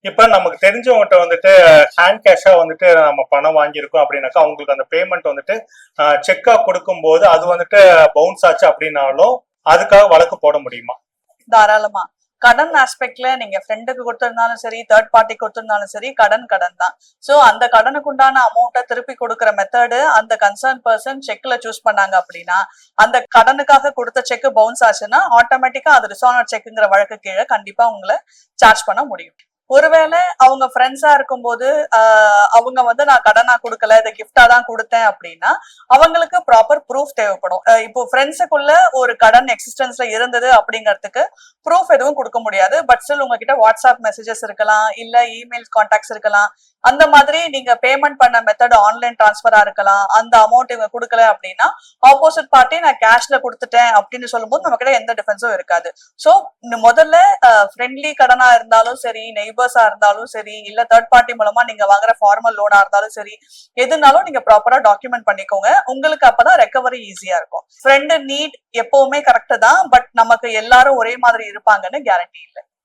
இப்ப நமக்கு தெரிஞ்சவங்ககிட்ட வந்துட்டு ஹேண்ட் கேஷா வந்துட்டு நம்ம பணம் வாங்கியிருக்கோம் அப்படின்னாக்கா அவங்களுக்கு அந்த பேமெண்ட் வந்துட்டு செக்கா கொடுக்கும்போது அது வந்துட்டு பவுன்ஸ் ஆச்சு அப்படின்னாலும் அதுக்காக வழக்கு போட முடியுமா? தாராளமா. கடன் ஆஸ்பெக்ட்ல நீங்க ஃப்ரெண்டுக்கு கொடுத்திருந்தாலும் சரி, தேர்ட் பார்ட்டி கொடுத்திருந்தாலும் சரி, கடன் கடன் தான். சோ அந்த கடனுக்கு உண்டான அமௌண்ட்டை திருப்பி கொடுக்கிற மெத்தடு அந்த கன்சர்ன் பர்சன் செக்ல சூஸ் பண்ணாங்க அப்படின்னா, அந்த கடனுக்காக கொடுத்த செக் பவுன்ஸ் ஆச்சுன்னா ஆட்டோமேட்டிக்கா அது டிஸ்ஆனர் செக்குங்கிற வழக்கு கீழே கண்டிப்பா உங்களை சார்ஜ் பண்ண முடியும். ஒருவேளை அவங்க ஃப்ரெண்ட்ஸா இருக்கும்போது அவங்க வந்து நான் கடனா கொடுக்கல, இதை கிஃப்டா தான் கொடுத்தேன் அப்படின்னா அவங்களுக்கு ப்ராப்பர் ப்ரூஃப் தேவைப்படும். இப்போ ஃப்ரெண்ட்ஸுக்குள்ள ஒரு கடன் எக்ஸிஸ்டன்ஸ்ல இருந்தது அப்படிங்கிறதுக்கு ப்ரூஃப் எதுவும் கொடுக்க முடியாது. பட் ஸ்டில் உங்ககிட்ட வாட்ஸ்அப் மெசேஜஸ் இருக்கலாம், இல்ல இமெயில் கான்டாக்ட்ஸ் இருக்கலாம். அந்த மாதிரி நீங்க பேமெண்ட் பண்ண மெத்தட் ஆன்லைன் டிரான்ஸ்பரா இருக்கலாம். அந்த அமௌண்ட் இவங்க கொடுக்கல அப்படின்னா ஆப்போசிட் பார்ட்டி நான் கேஷ்ல கொடுத்துட்டேன் அப்படின்னு சொல்லும்போது நம்ம கிட்ட எந்த டிஃபென்ஸும் இருக்காது. சோ முதல்ல ஃப்ரெண்ட்லி கடனா இருந்தாலும் சரி, நெய்பர்ஸா இருந்தாலும் சரி, இல்ல தேர்ட் பார்ட்டி மூலமா நீங்க வாங்குற ஃபார்மல் லோனா இருந்தாலும் சரி, எதுனாலும் நீங்க ப்ராப்பரா டாக்குமெண்ட் பண்ணிக்கோங்க. உங்களுக்கு அப்பதான் ரெக்கவரி ஈஸியா இருக்கும். ஃப்ரெண்ட் நீட் எப்பவுமே கரெக்ட் தான், பட் நமக்கு எல்லாரும் ஒரே மாதிரி இருப்பாங்கன்னு கேரண்டி இல்லை.